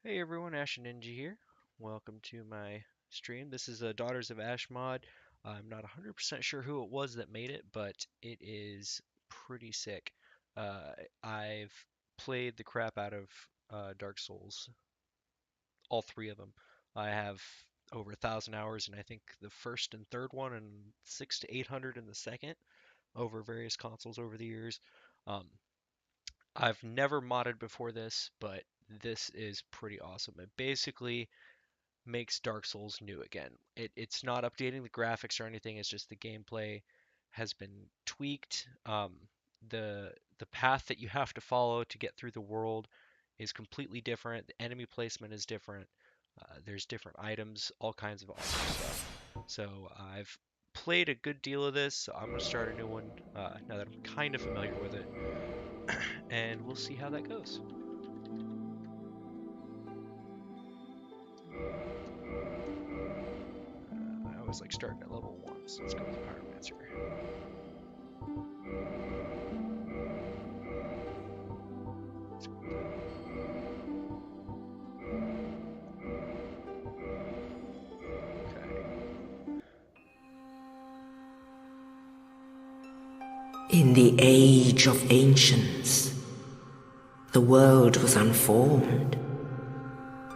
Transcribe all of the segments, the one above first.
Hey everyone, Ashen-Ninja here. Welcome to my stream. This is a Daughters of Ash mod. I'm not 100% sure who it was that made it, but it is pretty sick. Uh, I've played the crap out of Dark Souls, all three of them. I have over 1,000 hours in I think the first and third one, and 600 to 800 in the second, over various consoles over the years. Um, I've never modded before this, but this is pretty awesome. It basically makes Dark Souls new again. It's not updating the graphics or anything. It's just the gameplay has been tweaked. The path that you have to follow to get through the world is completely different. The enemy placement is different. There's different items, all kinds of awesome stuff. So I've played a good deal of this. So I'm gonna start a new one now that I'm kind of familiar with it, and we'll see how that goes. I always like starting at level one, so let's go with Pyromancer. Let's go with that. Okay. In the age of ancients, the world was unformed,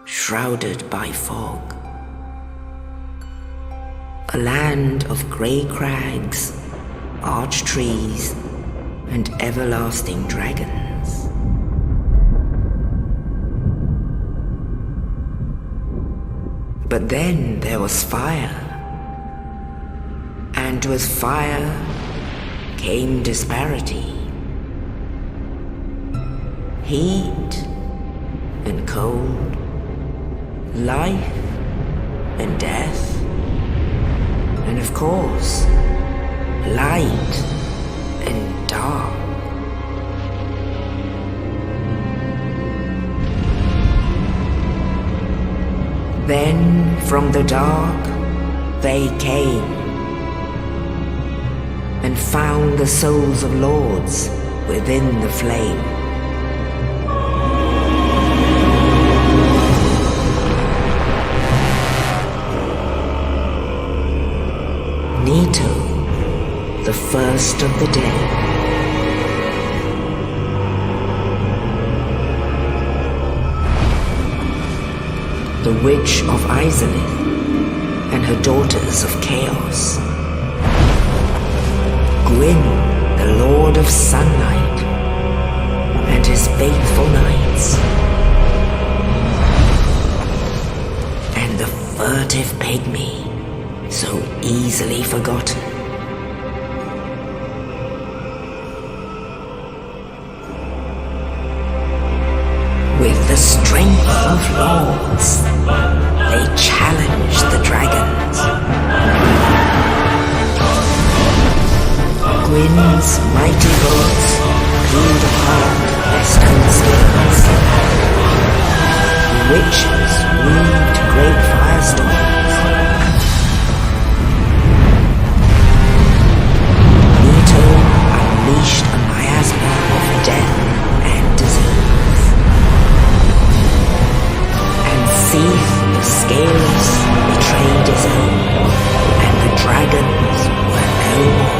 shrouded by fog. A land of grey crags, arch trees, and everlasting dragons. But then there was fire, and with fire came disparity. Heat and cold, life and death, and of course, light and dark. Then from the dark they came and found the souls of lords within the flame. Nito, the first of the dead. The Witch of Izalith and her daughters of Chaos. Gwyn, the Lord of Sunlight, and his faithful knights. And the furtive pygmy, so easily forgotten. With the strength of lords, they challenged the dragons. Gwyn's mighty lords peeled apart their stone skins. The witches weaved great firestorms. Nito unleashed a miasma of death and disease. And Seath the Scaleless betrayed his own, and the dragons were no more.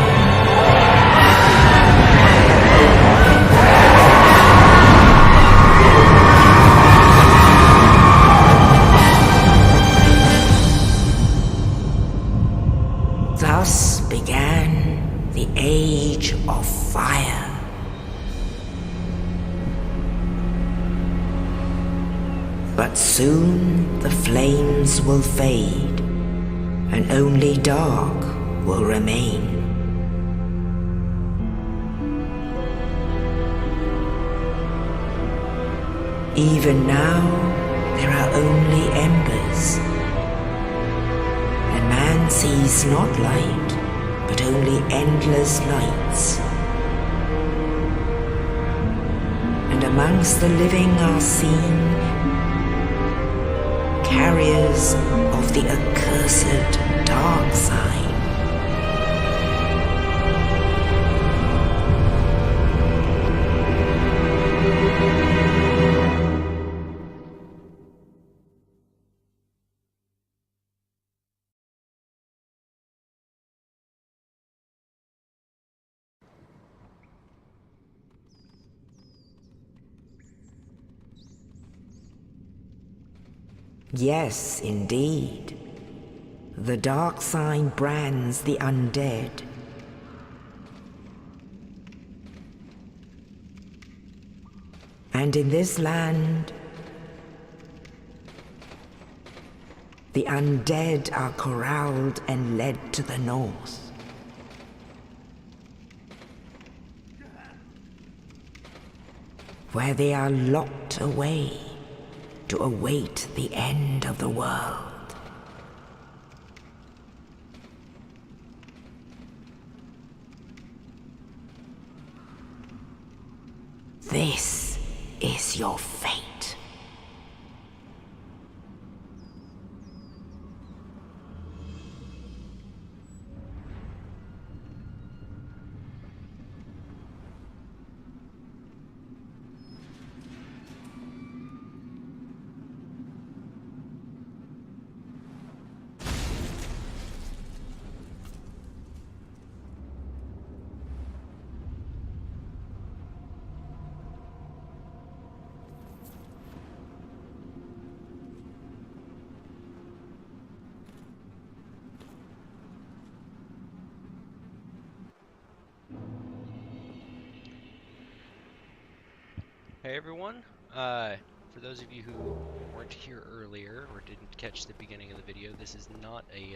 Thus began the Age of Fire. But soon the flames will fade, and only dark will remain. Even now, there are only embers. And man sees not light, but only endless nights. And amongst the living are seen carriers of the accursed dark side. Yes, indeed. The dark sign brands the undead. And in this land, the undead are corralled and led to the north. Where they are locked away to await the end of the world. This is your fate. Hey everyone, for those of you who weren't here earlier or didn't catch the beginning of the video, this is not a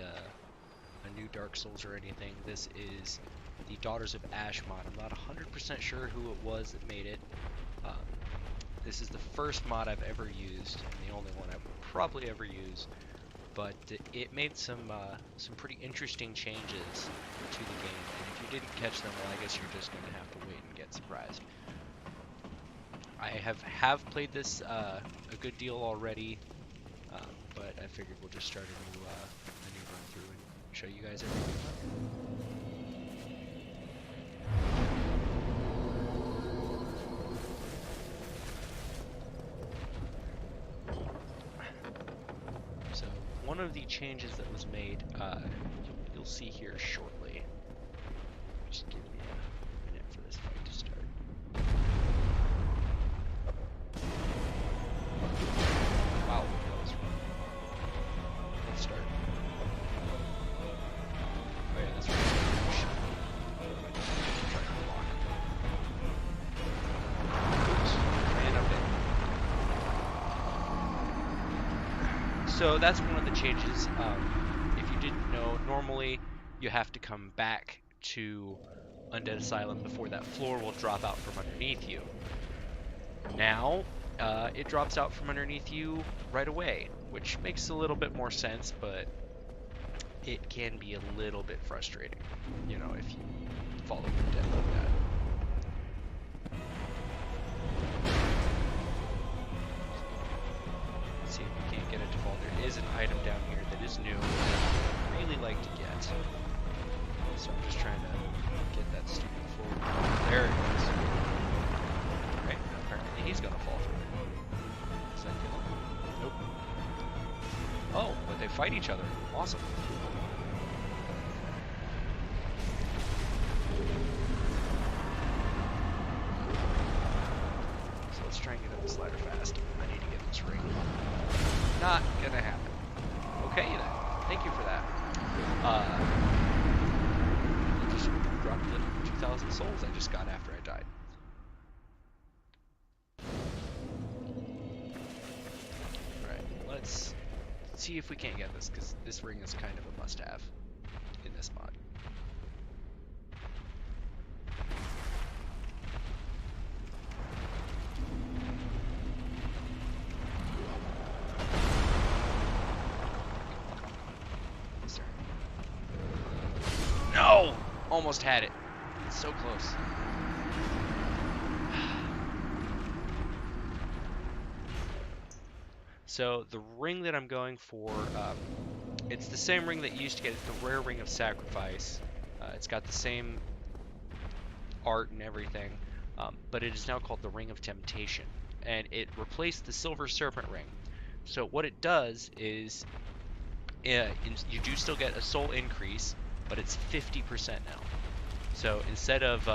new Dark Souls or anything. This is the Daughters of Ash mod. I'm not 100% sure who it was that made it. Um, this is the first mod I've ever used, and the only one I would probably ever use, but it made some pretty interesting changes to the game, and if you didn't catch them, well, I guess you're just going to have to wait and get surprised. I have played this a good deal already, but I figured we'll just start a new run through and show you guys everything. So one of the changes that was made, you'll see here shortly. Just give me a minute for this fight to start. Wow, that was wrong. Let's start. Oh yeah, that's right. Try to block. Oops. And I'm dead. So that's one of the changes. If you didn't know, normally you have to come back to Undead Asylum before that floor will drop out from underneath you. Now, it drops out from underneath you right away, which makes a little bit more sense, but it can be a little bit frustrating, you know, if you follow your death like that. Let's see if we can't get it to fall. There is an item down here that is new, that I really like to get. So I'm just trying to get that stupid floor. There it is. Right, apparently he's gonna fall through it. Does that kill him? Nope. Oh, but they fight each other. Awesome. So let's try and get up this ladder fast. I need to get this ring. Not gonna happen. Okay then. Thank you for that. Just dropped the 2,000 souls I just got after I died. Alright, let's see if we can't get this, because this ring is kind of a must-have in this mod. No! Almost had it. It's so close. So the ring that I'm going for, it's the same ring that you used to get. It's the rare ring of sacrifice. It's got the same art and everything, but it is now called the Ring of Temptation, and it replaced the Silver Serpent ring. So what it does is, you do still get a soul increase, but it's 50% now. So instead of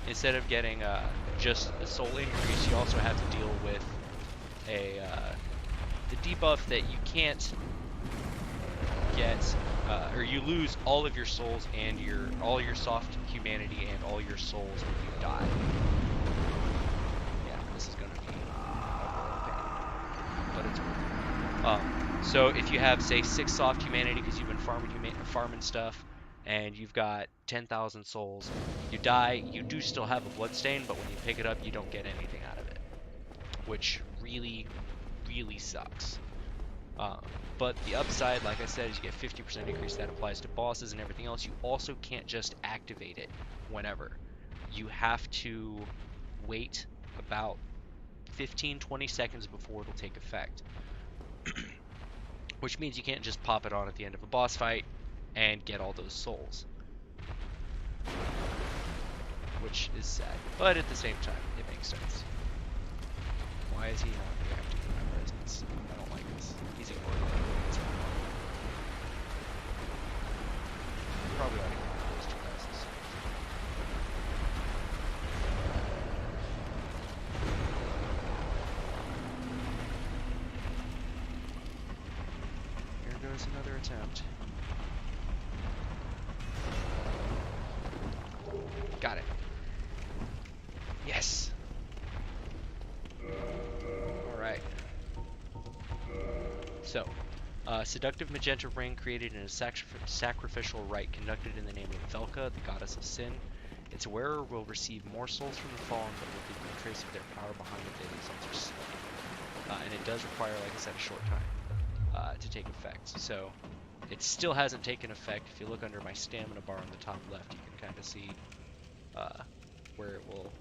instead of getting just a soul increase, you also have to deal with a the debuff that you can't get, or you lose all of your souls and all your soft humanity and all your souls when you die. Yeah, this is gonna be a pain, but it's worth it. So if you have, say, 6 soft humanity because you've been farming stuff, and you've got 10,000 souls, you die, you do still have a bloodstain, but when you pick it up, you don't get anything out of it, which really, really sucks. But the upside, like I said, is you get 50% increase. That applies to bosses and everything else. You also can't just activate it whenever. You have to wait about 15-20 seconds before it'll take effect. Which means you can't just pop it on at the end of a boss fight and get all those souls. Which is sad. But at the same time, it makes sense. Why is he not reacting to my presence? I don't like this. He's ignoring me. Probably ought to get rid of those 2 guys. Here goes another attempt. Got it. Yes! Alright. So, seductive magenta ring created in a sacrificial rite conducted in the name of Velka, the goddess of sin. Its wearer will receive more souls from the fallen, but will leave no trace of their power behind if they themselves are slain. And it does require, like I said, a short time to take effect. So, it still hasn't taken effect. If you look under my stamina bar on the top left, you can kind of see where it will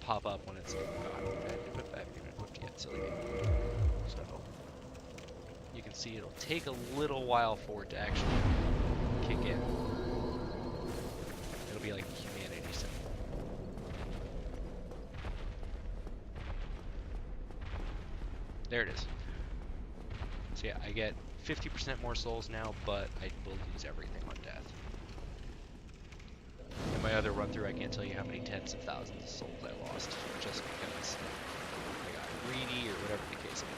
pop up when it's equipped. I haven't even equipped yet, silly me. So you can see it'll take a little while for it to actually kick in. It'll be like a humanity symbol. There it is. So yeah, I get 50% more souls now, but I will lose everything on death. In my other run through, I can't tell you how many tens of thousands of souls I lost, just because I got greedy or whatever the case may be.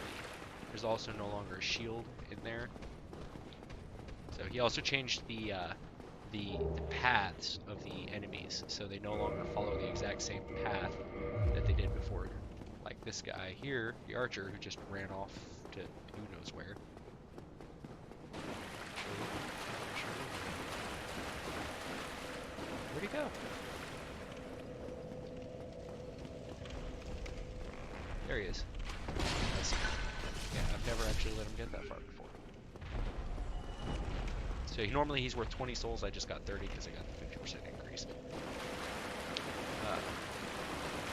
There's also no longer a shield in there. So he also changed the paths of the enemies, so they no longer follow the exact same path that they did before. Like this guy here, the archer, who just ran off to who knows where. Where'd he go? There he is. Yeah, I've never actually let him get that far before. So normally he's worth 20 souls, I just got 30 because I got the 50% increase.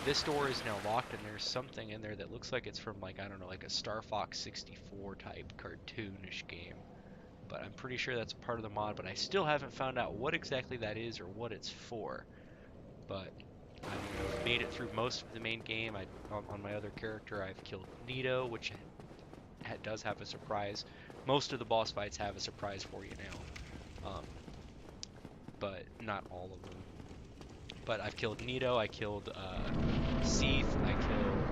This door is now locked, and there's something in there that looks like it's from, like, I don't know, like a Star Fox 64 type cartoonish game. But I'm pretty sure that's part of the mod, but I still haven't found out what exactly that is or what it's for. But I've made it through most of the main game. On my other character, I've killed Nito, which does have a surprise. Most of the boss fights have a surprise for you now, but not all of them. But I've killed Nito, I killed Seath, I killed...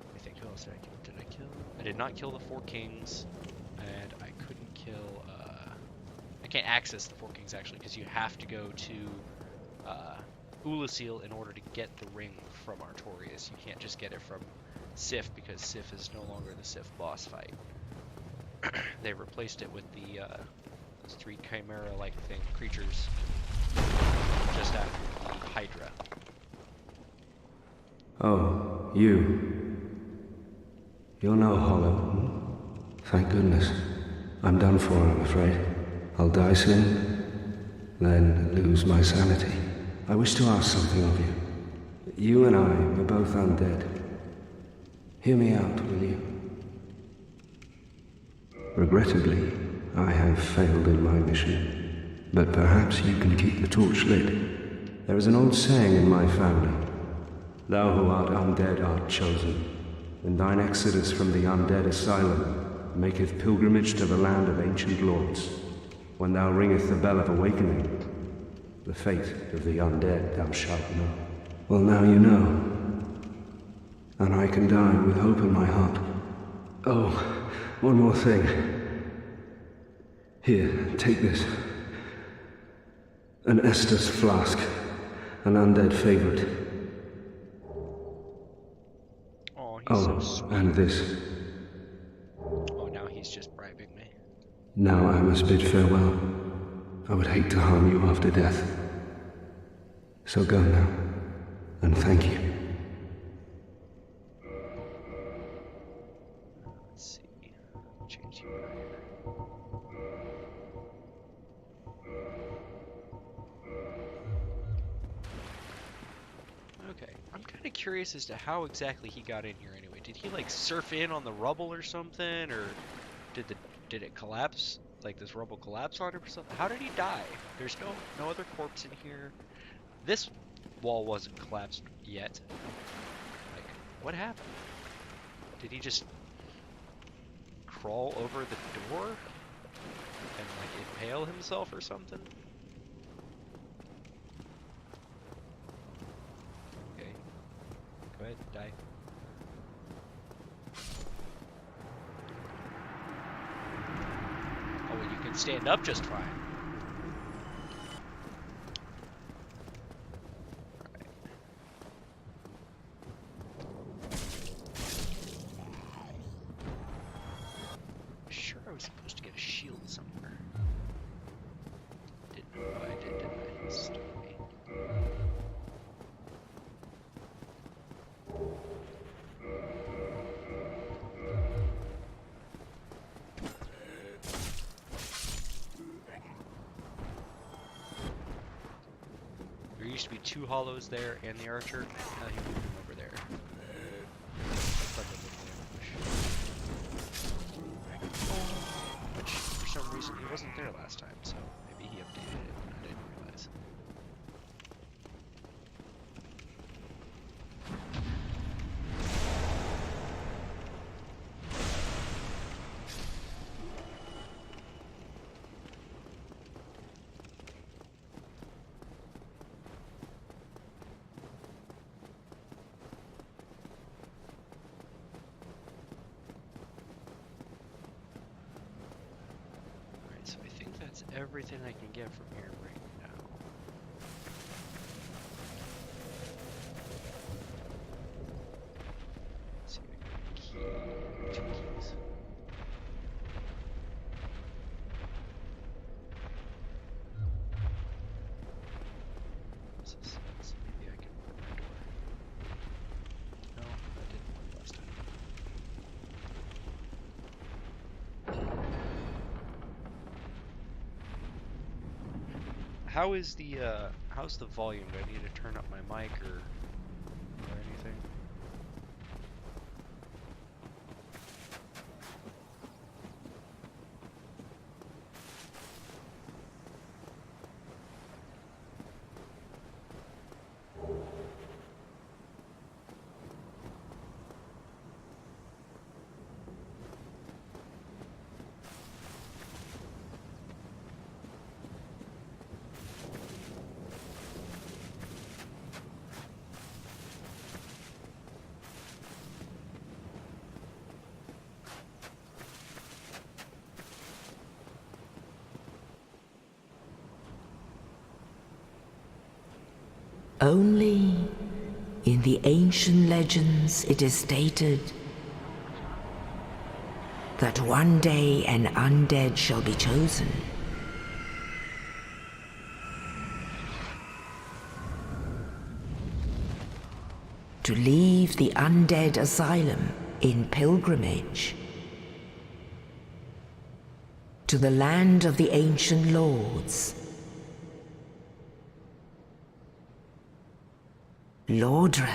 Let me think, who else did I kill? Did I kill? I did not kill the 4 kings, and I couldn't kill... I can't access the 4 kings, actually, because you have to go to Ulasil in order to get the ring from Artorias. You can't just get it from Sif, because Sif is no longer the Sif boss fight. They replaced it with the those 3 chimera-like creatures just after the Hydra. Oh, you. You're no hollow. Thank goodness. I'm done for, I'm afraid. I'll die soon, then lose my sanity. I wish to ask something of you. You and I are both undead. Hear me out, will you? Regrettably, I have failed in my mission, but perhaps you can keep the torch lit. There is an old saying in my family: thou who art undead art chosen, and thine exodus from the undead asylum maketh pilgrimage to the land of ancient lords. When thou ringeth the bell of awakening, The fate of the undead thou shalt know. Well, now you know. And I can die with hope in my heart. Oh, one more thing. Here, take this. An Estus flask. An undead favorite. Oh, he's so sweet. And this. Oh, now he's just bribing me. Now I must bid farewell. I would hate to harm you after death. So go now, and thank you. Let's see. Change you out here. Okay, I'm kind of curious as to how exactly he got in here anyway. Did he like surf in on the rubble or something, or did it collapse? Like this rubble collapse on him or something? How did he die? There's no other corpse in here. This wall wasn't collapsed yet. Like, what happened? Did he just crawl over the door and like impale himself or something? Okay. Go ahead, die. Oh, well, you can stand up just fine. Sure, I was supposed to get a shield somewhere. Didn't know. Oh, I did, didn't I? This is me. There used to be 2 hollows there and the archer. Now he moved him over there. It's like a little ambush. Which, for some reason, he wasn't there last time, so maybe he updated it and I didn't realize. Alright, so I think that's everything I can get from here right now. Let's see, I got a key, 2 keys. What's this? So maybe I can open that door. No, that didn't work last time. How's the volume? Do I need to turn up my mic or anything? Only in the ancient legends it is stated that one day an undead shall be chosen. To leave the undead asylum in pilgrimage to the land of the ancient lords. Lordran.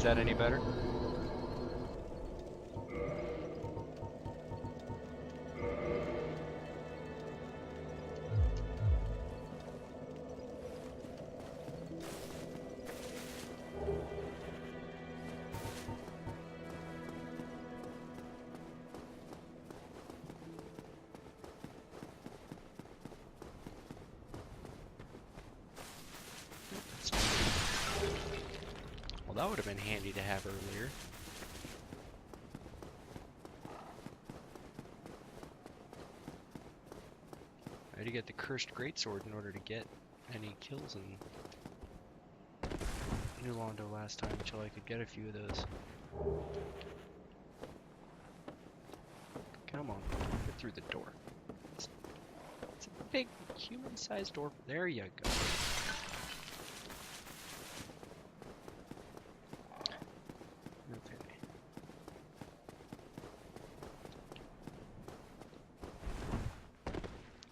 that any better? Well, that would have been handy to have earlier. I had to get the cursed greatsword in order to get any kills in New Londo last time until I could get a few of those. Come on, get through the door. It's a big human-sized door. There you go. Okay.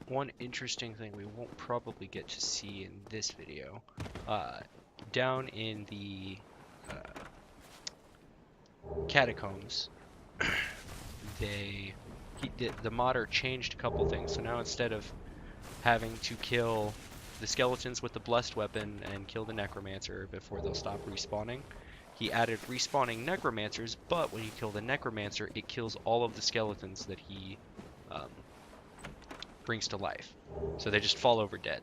One interesting thing we won't probably get to see in this video, down in the catacombs, the modder changed a couple things. So now instead of having to kill the skeletons with the blessed weapon and kill the necromancer before they'll stop respawning, he added respawning necromancers, but when you kill the necromancer, it kills all of the skeletons that he brings to life. So they just fall over dead,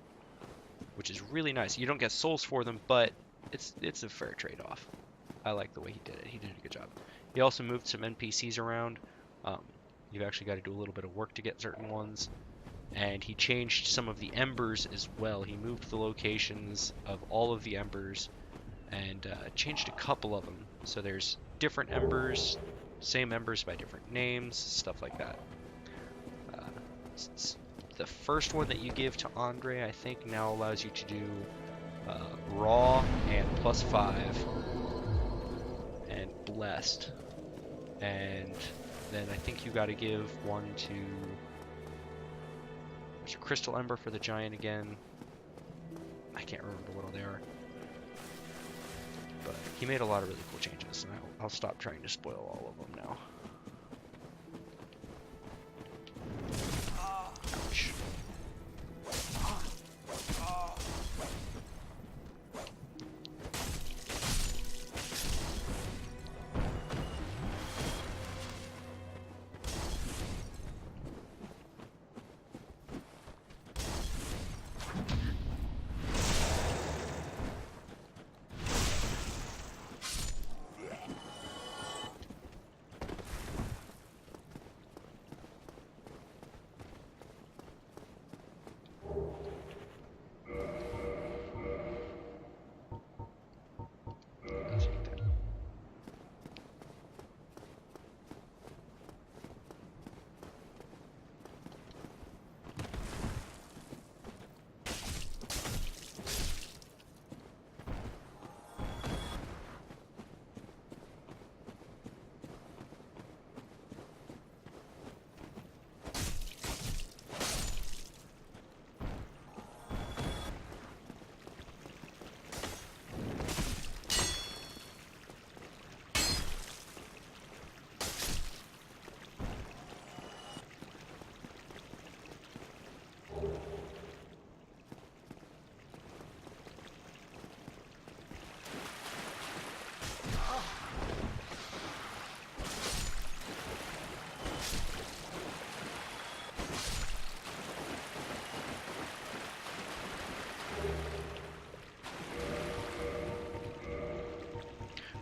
which is really nice. You don't get souls for them, but it's a fair trade-off. I like the way he did it. He did a good job. He also moved some NPCs around. You've actually got to do a little bit of work to get certain ones. And he changed some of the embers as well. He moved the locations of all of the embers and changed a couple of them. So there's different embers, same embers by different names, stuff like that. The first one that you give to Andre, I think, now allows you to do raw and +5 and blessed. And then I think you got to give one to... There's a crystal ember for the giant again. I can't remember what all they are. But he made a lot of really cool changes, and I'll stop trying to spoil all of them now. Ouch.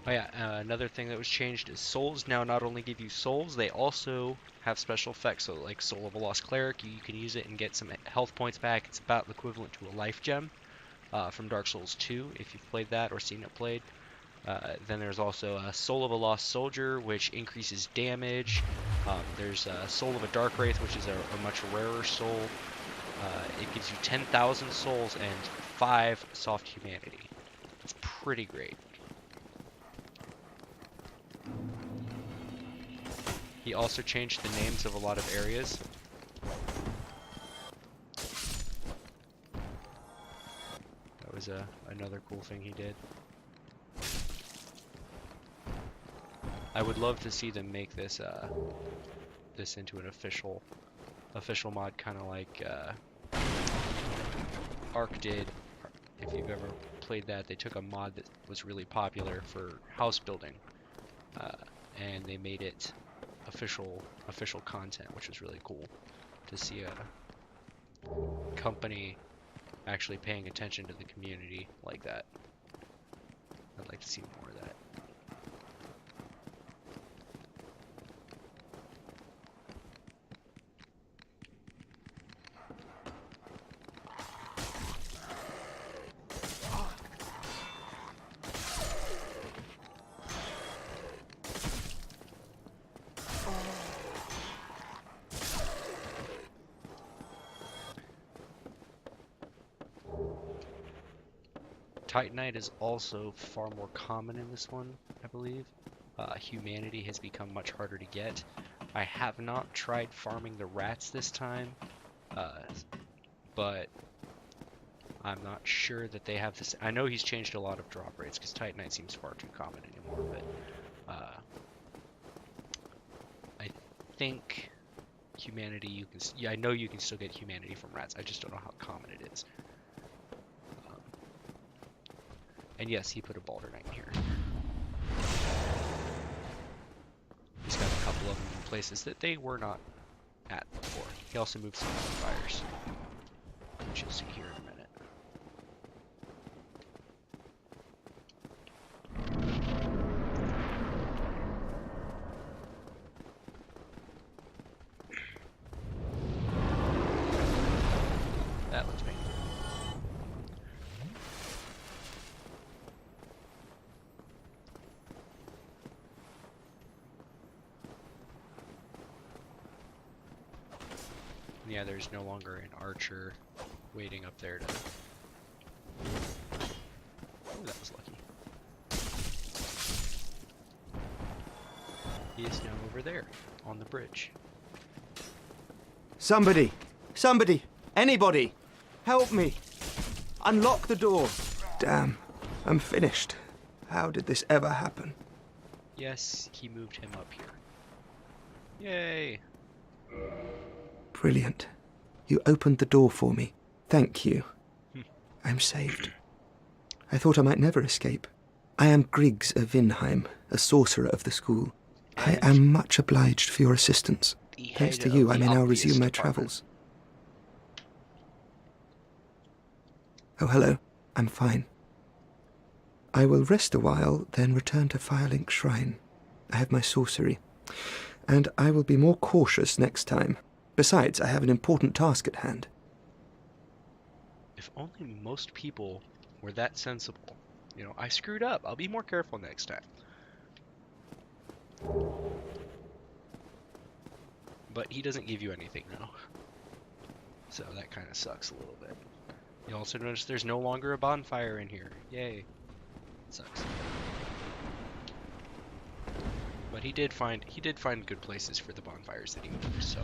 Oh yeah, another thing that was changed is souls now not only give you souls, they also have special effects. So like Soul of a Lost Cleric, you can use it and get some health points back. It's about equivalent to a life gem from Dark Souls 2, if you've played that or seen it played. Then there's also a Soul of a Lost Soldier, which increases damage. There's a Soul of a Dark Wraith, which is a much rarer soul. It gives you 10,000 souls and 5 soft humanity. It's pretty great. He also changed the names of a lot of areas. That was another cool thing he did. I would love to see them make this this into an official mod, kind of like Ark did. If you've ever played that, they took a mod that was really popular for house building, uh, and they made it official content, which was really cool to see a company actually paying attention to the community like that. I'd like to see more of that. Titanite is also far more common in this one, I believe. Humanity has become much harder to get. I have not tried farming the rats this time, uh, but I'm not sure that they have this. I know he's changed a lot of drop rates because Titanite seems far too common anymore, but I think humanity you can. Yeah, I know you can still get humanity from rats. I just don't know how common it is. And yes, he put a Balder Knight here. He's got a couple of them in places that they were not at before. He also moved some fires, which you'll see here in a minute. That looks painful. Yeah, there's no longer an archer waiting up there to... Oh, that was lucky. He is now over there, on the bridge. Somebody! Somebody! Anybody! Help me! Unlock the door! Damn, I'm finished. How did this ever happen? Yes, he moved him up here. Yay! Brilliant. You opened the door for me. Thank you. I'm saved. I thought I might never escape. I am Griggs of Vinheim, a sorcerer of the school. I am much obliged for your assistance. Thanks to you, I may now resume my travels. Oh, hello. I'm fine. I will rest a while, then return to Firelink Shrine. I have my sorcery, and I will be more cautious next time. Besides, I have an important task at hand. If only most people were that sensible. You know, I screwed up. I'll be more careful next time. But he doesn't give you anything now. So that kind of sucks a little bit. You also notice there's no longer a bonfire in here. Yay. Sucks. But he did find good places for the bonfires that he moved, so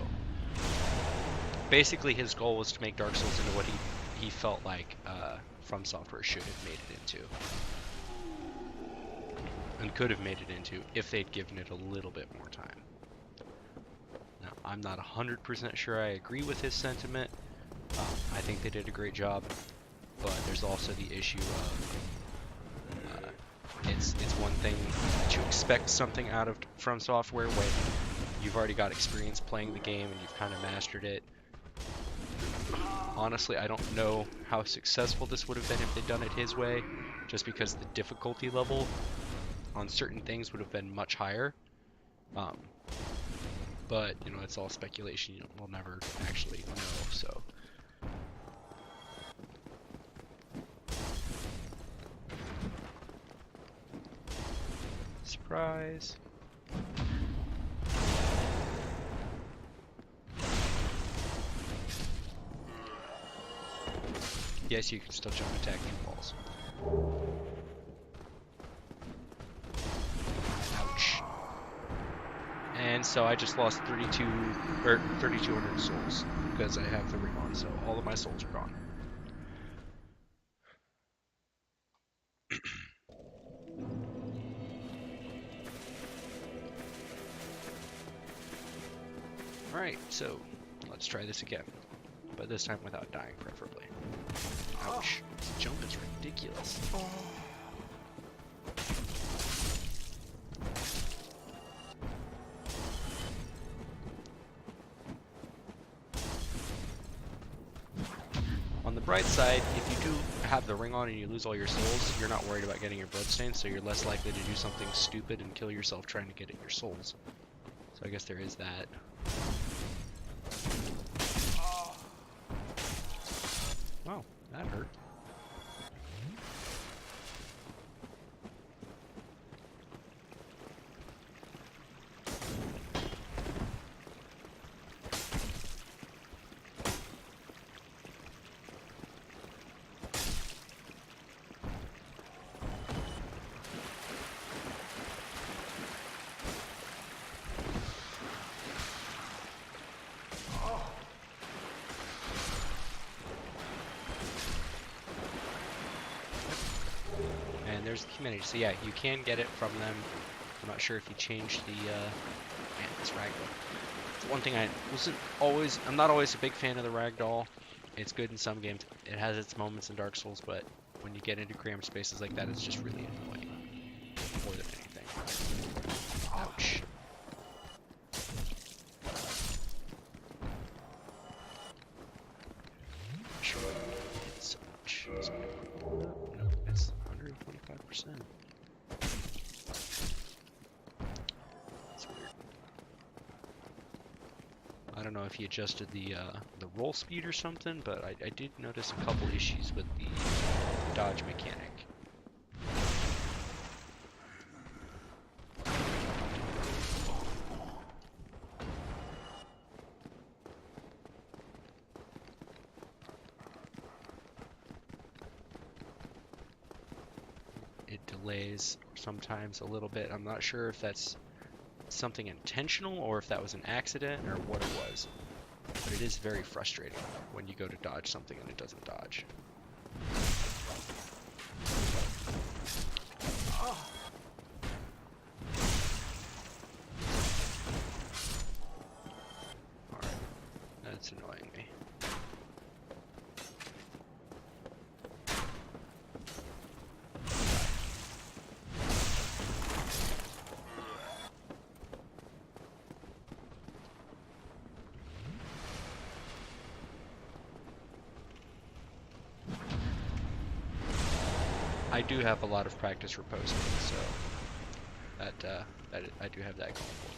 basically his goal was to make Dark Souls into what he felt like From Software should have made it into. And could have made it into if they'd given it a little bit more time. Now, I'm not 100% sure I agree with his sentiment. I think they did a great job, but there's also the issue of it's one thing to expect something out of From Software when you've already got experience playing the game and you've kind of mastered it. Honestly, I don't know how successful this would have been if they'd done it his way, just because the difficulty level on certain things would have been much higher. But, you know, it's all speculation. We'll never actually know, so... Surprise! Yes, you can still jump attack through walls. Ouch. And so I just lost 3,200 souls because I have the ring on, so all of my souls are gone. Alright, so let's try this again. But this time without dying, preferably. Ouch. This jump is ridiculous. On the bright side, if you do have the ring on and you lose all your souls, you're not worried about getting your bloodstains, so you're less likely to do something stupid and kill yourself trying to get at your souls. So I guess there is that. Wow, that hurt. And there's the humanity. So yeah, you can get it from them. I'm not sure if you changed the, man, this ragdoll. It's one thing I'm not always a big fan of the ragdoll. It's good in some games. It has its moments in Dark Souls, but when you get into cramped spaces like that, it's just really annoying. More than anything. Ouch. Sure, it's so much. No, it's 125%. That's weird. I don't know if he adjusted the roll speed or something, but I did notice a couple issues with the dodge mechanic. It delays sometimes a little bit. I'm not sure if that's something intentional or if that was an accident or what it was. But it is very frustrating when you go to dodge something and it doesn't dodge. Alright, that's annoying me. I do have a lot of practice riposting, so that I do have that going for me.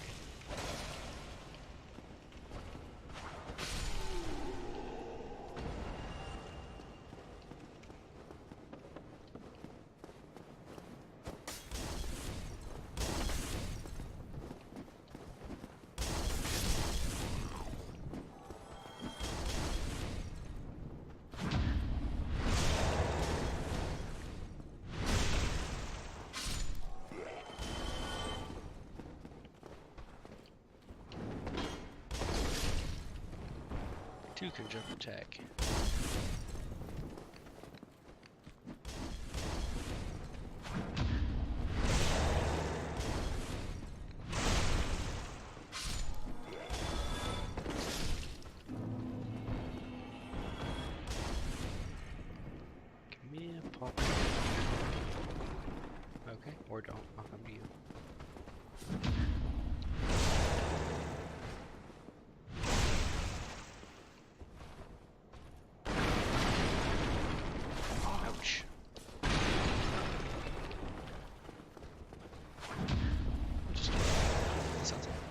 Two can jump attack. Give me a pop. Okay, or don't. I'll come to you. Ouch. Just sounds like.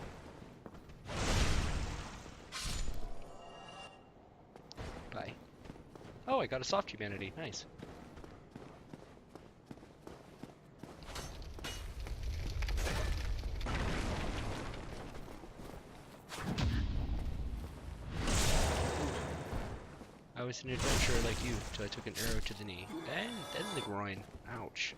Bye. Oh, I got a soft humanity. Nice. I was an adventurer like you, till I took an arrow to the knee. And then the groin. Ouch.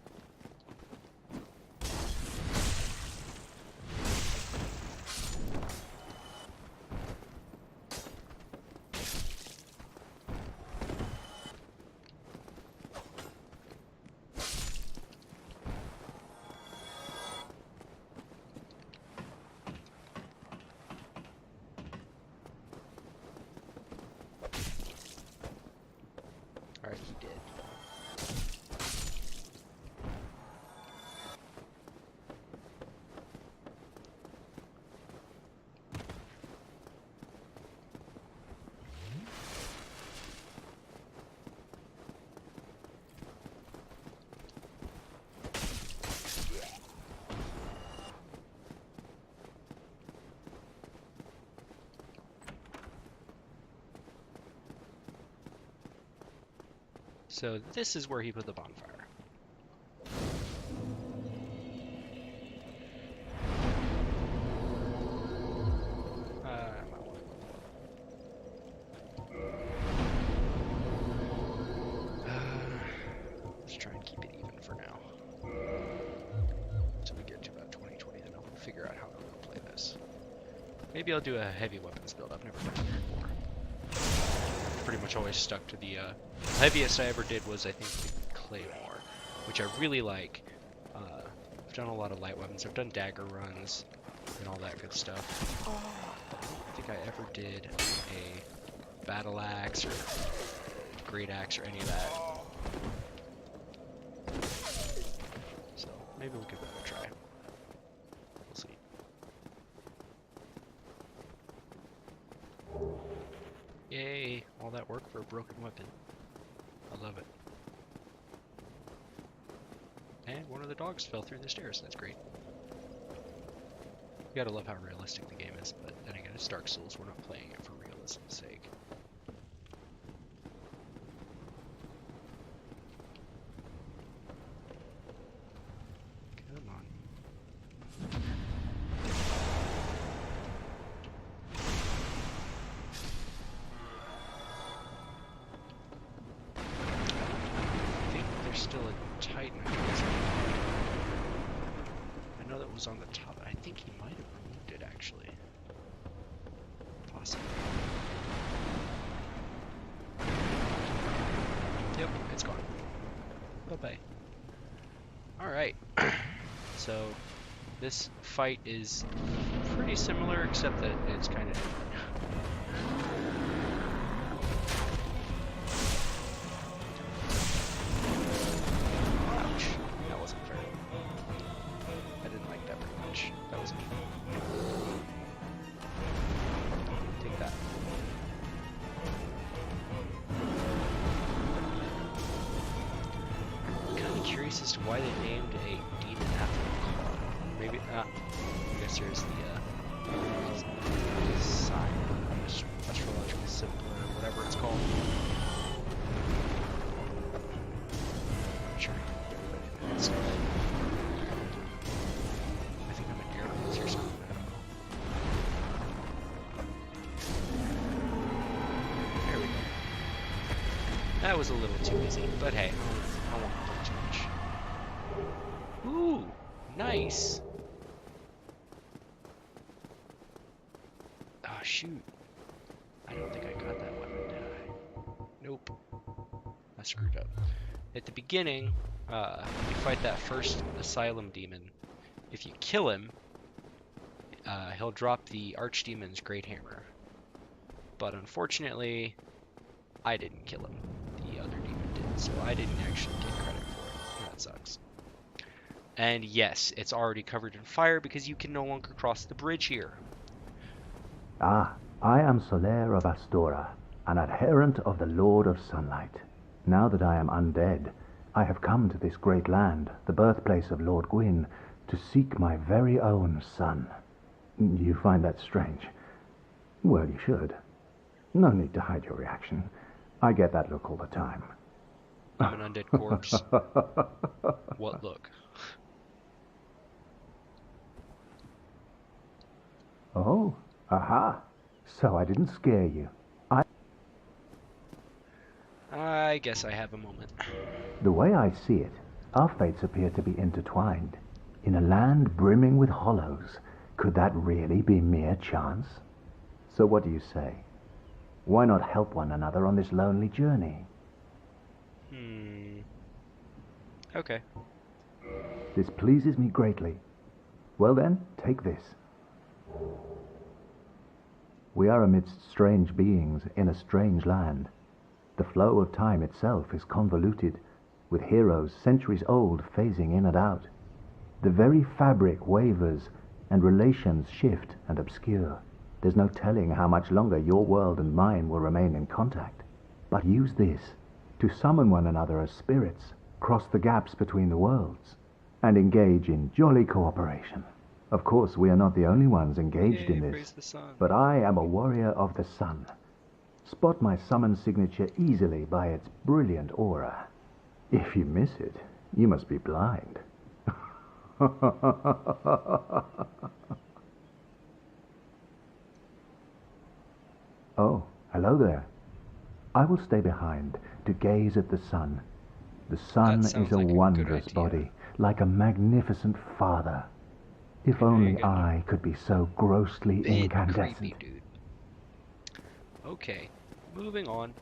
So this is where he put the bonfire. Let's try and keep it even for now. Until we get to about 2020, then I'll figure out how I'm going to play this. Maybe I'll do a heavy weapons build. I've never done it before. I've pretty much always stuck to the heaviest I ever did was, I think, the Claymore, which I really like. I've done a lot of light weapons. I've done dagger runs and all that good stuff. But I don't think I ever did a battle axe or great axe or any of that. So maybe we'll give that a try. We'll see. Yay! All that work for a broken weapon. I love it. And one of the dogs fell through the stairs. That's great. You gotta love how realistic the game is, but then again, it's Dark Souls. We're not playing it for realism's sake. Come on. I think there's still a Titan. I know that was on the top. I think he might have removed it, actually. Possibly. Yep, it's gone. Bye-bye. Alright. So, this fight is pretty similar, except that it's kind of different. Ouch. That wasn't fair. I didn't like that very much. That was mean. Take that. I'm kind of curious as to why they named a demon after a claw. Maybe, I guess there's the, sign, astrological symbol, or whatever it's called. I'm sure it's I think I'm an arrow or something, I don't know. There we go. That was a little too easy, but hey, I won't complain too much. Ooh, nice! Oh shoot. I don't think I got that weapon, did I? Nope. I screwed up. At the beginning, you fight that first Asylum demon. If you kill him, he'll drop the Archdemon's Great Hammer. But unfortunately, I didn't kill him. The other demon did, so I didn't actually get credit for it. That sucks. And yes, it's already covered in fire because you can no longer cross the bridge here. Ah, I am Soler of Astora, an adherent of the Lord of Sunlight. Now that I am undead, I have come to this great land, the birthplace of Lord Gwyn, to seek my very own son. You find that strange? Well, you should. No need to hide your reaction. I get that look all the time. I'm an undead corpse. What look? Oh, aha. So I didn't scare you. I guess I have a moment. The way I see it, our fates appear to be intertwined. In a land brimming with hollows, could that really be mere chance? So what do you say? Why not help one another on this lonely journey? Okay. This pleases me greatly. Well then, take this. We are amidst strange beings in a strange land. The flow of time itself is convoluted, with heroes centuries old phasing in and out. The very fabric wavers, and relations shift and obscure. There's no telling how much longer your world and mine will remain in contact. But use this to summon one another as spirits, cross the gaps between the worlds, and engage in jolly cooperation. Of course, we are not the only ones engaged in Praise this, the sun. but I am a warrior of the sun. Spot my summon signature easily by its brilliant aura. If you miss it, you must be blind. Oh, hello there. I will stay behind to gaze at the sun. The sun That is sounds a like a good wondrous idea. body, like a magnificent father. If only I could be so grossly Bit incandescent. creepy, dude. Okay, moving on.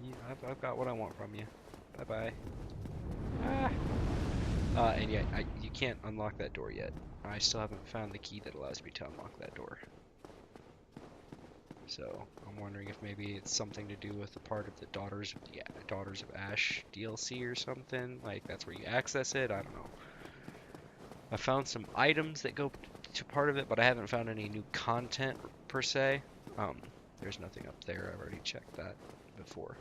Yeah, I've got what I want from you. Bye bye. Ah. And yeah, you can't unlock that door yet. I still haven't found the key that allows me to unlock that door. So I'm wondering if maybe it's something to do with the part of the Daughters of Ash DLC or something. Like that's where you access it. I don't know. I found some items that go to part of it, but I haven't found any new content per se. There's nothing up there. I've already checked that before.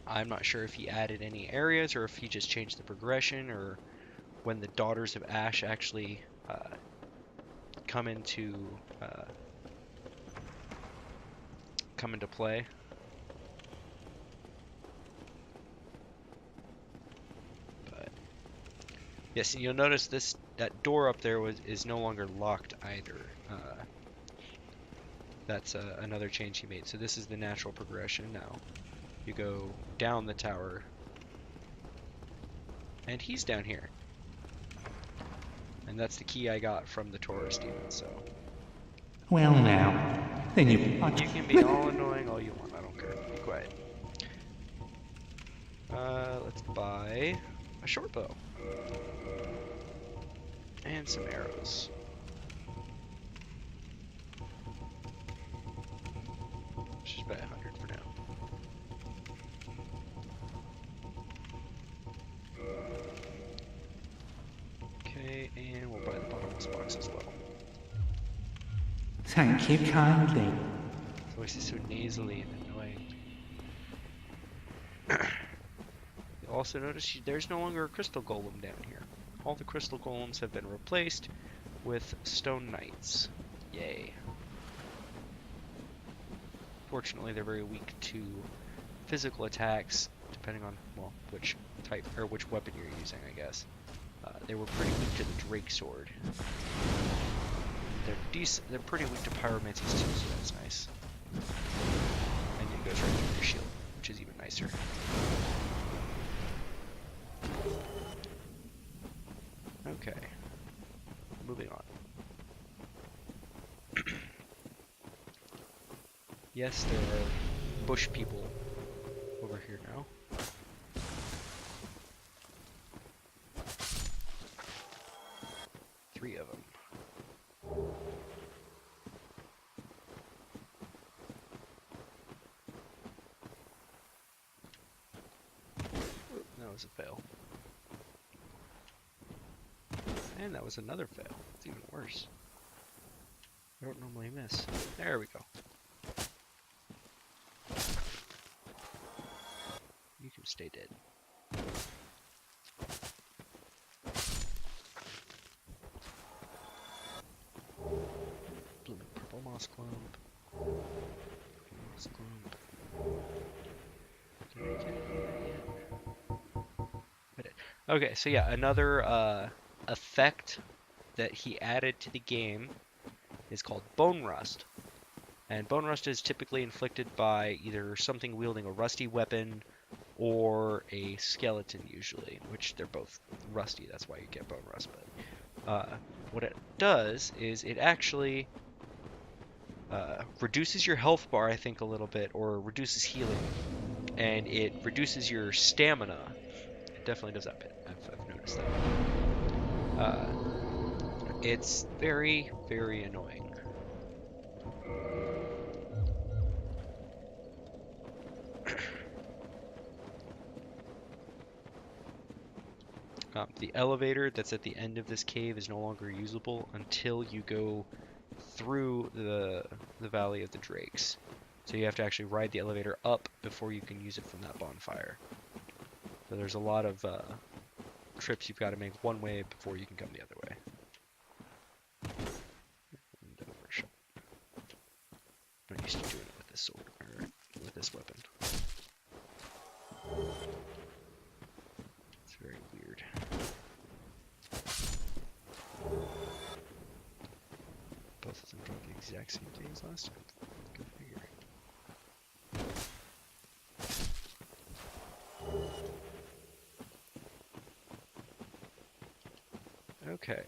I'm not sure if he added any areas or if he just changed the progression or when the Daughters of Ash actually come into play. But yes, and you'll notice that door up there is no longer locked either. That's another change he made. So this is the natural progression now. You go down the tower, and he's down here. And that's the key I got from the Taurus demon, so. Well now, then You can be all annoying all you want, I don't care. Be quiet. Let's buy a short bow. And some arrows. Let's just buy 100 for now. Okay, and we'll buy the bottomless box as well. Thank you kindly. His voice is so nasally and annoying. You'll also notice there's no longer a crystal golem down here. All the crystal golems have been replaced with stone knights. Yay. Fortunately, they're very weak to physical attacks, depending on, well, which type, or which weapon you're using, I guess. They were pretty weak to the Drake Sword. They're pretty weak to pyromancies too, so that's nice. And it goes right through your shield, which is even nicer. Okay, moving on. Yes, there are bush people over here now. Three of them. Oop, that was a fail. And that was another fail. It's even worse. I don't normally miss. There we go. You can stay dead. Blooming purple moss clump. Moss clump. Did I get it yet? I did. Okay, so yeah, another effect that he added to the game is called Bone Rust. And Bone Rust is typically inflicted by either something wielding a rusty weapon or a skeleton usually, which they're both rusty, that's why you get Bone Rust. But what it does is it actually reduces your health bar, I think, a little bit, or reduces healing, and it reduces your stamina. It definitely does that bit. I've noticed that. It's very, very annoying. The elevator that's at the end of this cave is no longer usable until you go through the Valley of the Drakes. So you have to actually ride the elevator up before you can use it from that bonfire. So there's a lot of trips you've got to make one way before you can come the other way. very weird. Both of them dropped the exact same thing as last time. Go figure. Okay.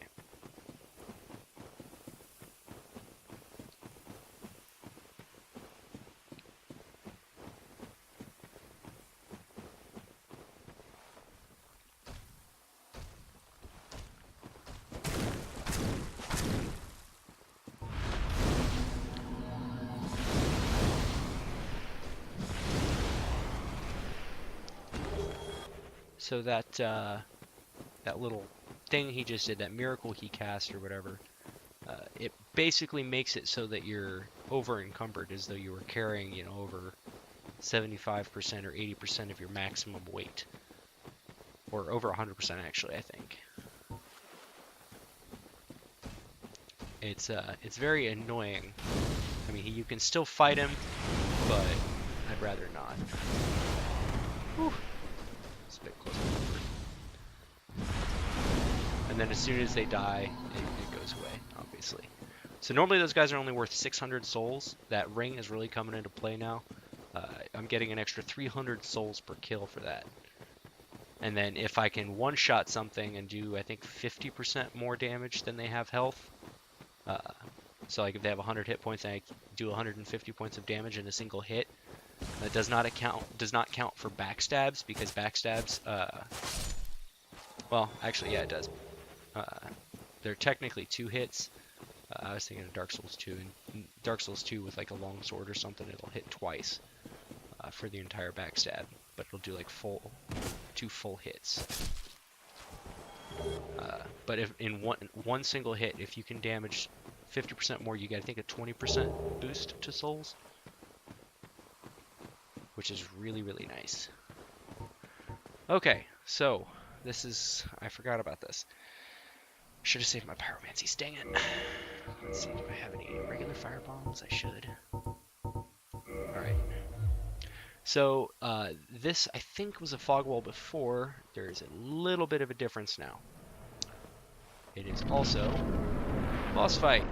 So that little thing he just did, that miracle he cast or whatever, it basically makes it so that you're over encumbered, as though you were carrying, you know, over 75% or 80% of your maximum weight, or over 100% actually, I think. It's very annoying. I mean, you can still fight him, but I'd rather not. Whew. It's a bit close to comfort. And then as soon as they die, it goes away, obviously. So normally those guys are only worth 600 souls. That ring is really coming into play now. I'm getting an extra 300 souls per kill for that. And then if I can one-shot something and do, I think, 50% more damage than they have health. So like if they have 100 hit points and I do 150 points of damage in a single hit, that does not count for backstabs, because backstabs, well, actually, yeah, it does. They're technically 2 hits. I was thinking of Dark Souls 2. In Dark Souls 2 with like a long sword or something, it'll hit twice for the entire backstab, but it'll do like 2 full hits. But if in one single hit, if you can damage 50% more, you get, I think, a 20% boost to souls, which is really, really nice. Okay, so this is, I forgot about this. Should have saved my pyromancies, dang it. Let's see, do I have any regular fire bombs? I should. Alright. So, this, I think, was a fog wall before. There's a little bit of a difference now. It is also boss fight.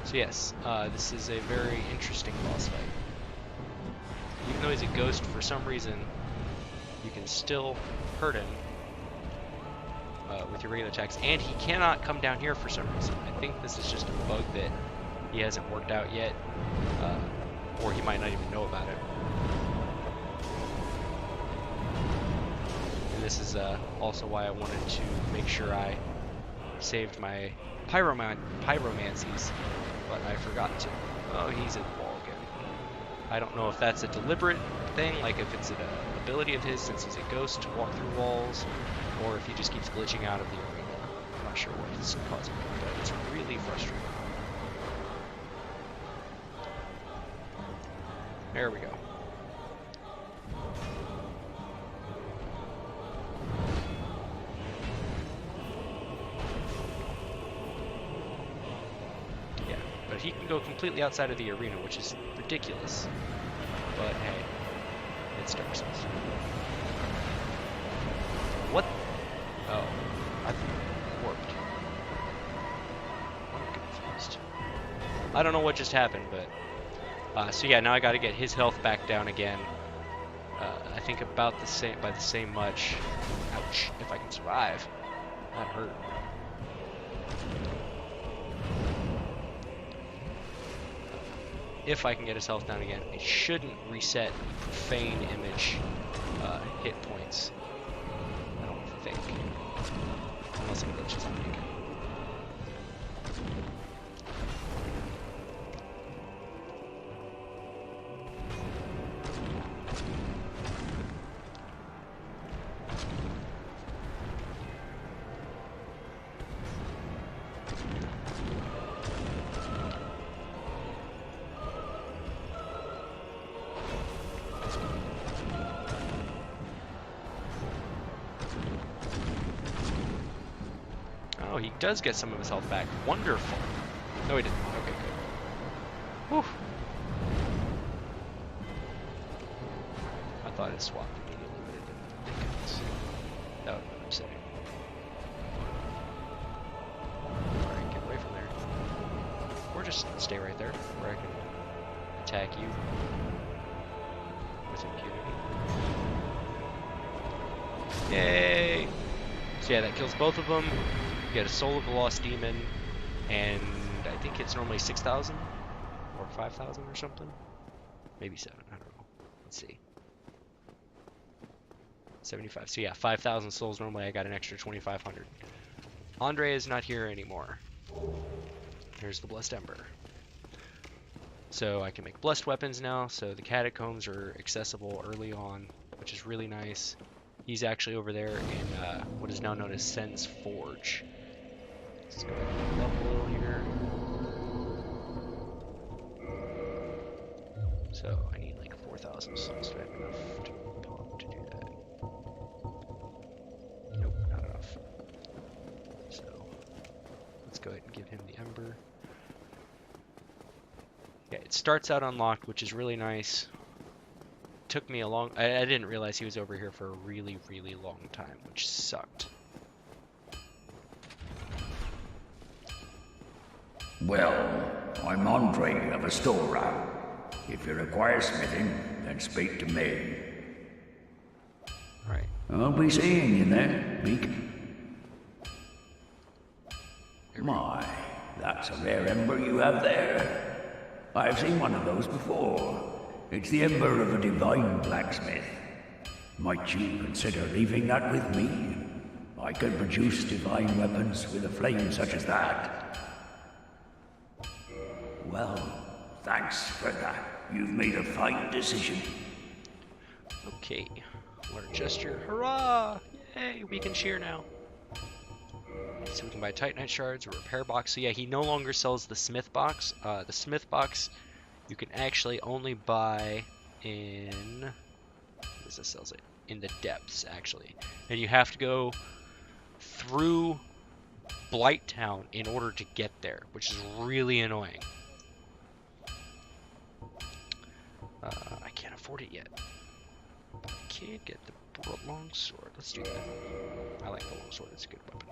So yes, this is a very interesting boss fight. Even though he's a ghost, for some reason, you can still hurt him with your regular attacks, and he cannot come down here for some reason. I think this is just a bug that he hasn't worked out yet, or he might not even know about it. And this is also why I wanted to make sure I saved my pyromancies, but I forgot to. Oh, he's in the wall again. I don't know if that's a deliberate thing, like if it's an ability of his since he's a ghost to walk through walls, or if he just keeps glitching out of the arena. I'm not sure what is causing it, but it's really frustrating. There we go. Yeah, but he can go completely outside of the arena, which is ridiculous. But hey, it's Dark Souls. What? Oh, I think it warped. I'm confused. I don't know what just happened, but so yeah, now I got to get his health back down again. I think about the same, by the same much. Ouch! If I can survive, that hurt. if I can get his health down again, it shouldn't reset profane image hit points. I don't think. Unless it glitches on me again. Oh, he does get some of his health back. Wonderful. No, he didn't. Okay, good. Whew. I thought it swapped immediately, but it didn't. Thank goodness. That would have been upsetting. Alright, get away from there. Or just stay right there, where I can attack you with impunity. Yay! So yeah, that kills both of them. You get a Soul of the Lost Demon, and I think it's normally 6,000 or 5,000 or something. Maybe 7, I don't know. Let's see. 75. So yeah, 5,000 souls normally. I got an extra 2,500. Andre is not here anymore. Here's the Blessed Ember. So I can make blessed weapons now, so the catacombs are accessible early on, which is really nice. He's actually over there in what is now known as Sen's Forge. Let's go ahead and level a little here. So I need like 4,000 souls. Do I have enough to pump to do that? Nope, not enough. So let's go ahead and give him the Ember. Yeah, it starts out unlocked, which is really nice. Took me a long... I didn't realize he was over here for a really, really long time, which sucked. Well, I'm Andre of Astora. If you require smithing, then speak to me. Right. I'll be seeing you then, Beacon. My, that's a rare ember you have there. I've seen one of those before. It's the ember of a divine blacksmith. Might you consider leaving that with me? I could produce divine weapons with a flame such as that. Well, thanks for that. You've made a fine decision. Okay. Learn gesture. Hurrah! Yay! We can cheer now. So we can buy Titanite shards, a repair box. So yeah, he no longer sells the smith box. The smith box you can actually only buy in... What does this sells it? In the depths, actually. And you have to go through Blighttown in order to get there, which is really annoying. I can't afford it yet. But I can get the long sword. Let's do that. I like the long sword. It's a good weapon.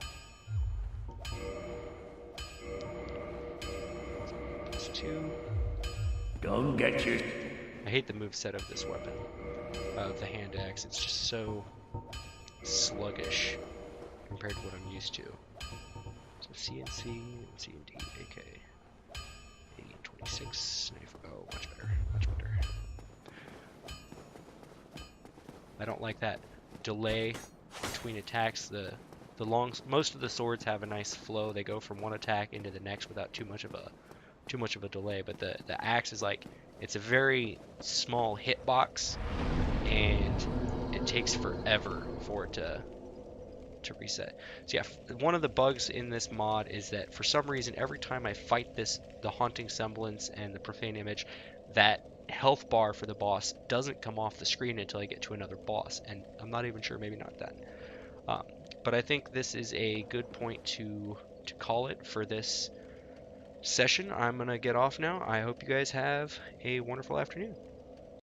+2. Don't get your... I hate the moveset of this weapon, of the hand axe. It's just so sluggish compared to what I'm used to. So CNC, CND, AK, 1826, 94. Oh, much better, much better. I don't like that delay between attacks. Most of the swords have a nice flow. They go from one attack into the next without too much of a delay. But the axe is like, it's a very small hitbox, and it takes forever for it to reset. So yeah, one of the bugs in this mod is that for some reason every time I fight the Haunting Semblance and the Profane Image, that health bar for the boss doesn't come off the screen until I get to another boss, and I'm not even sure, maybe not then. But I think this is a good point to call it for this session. I'm gonna get off now. I hope you guys have a wonderful afternoon.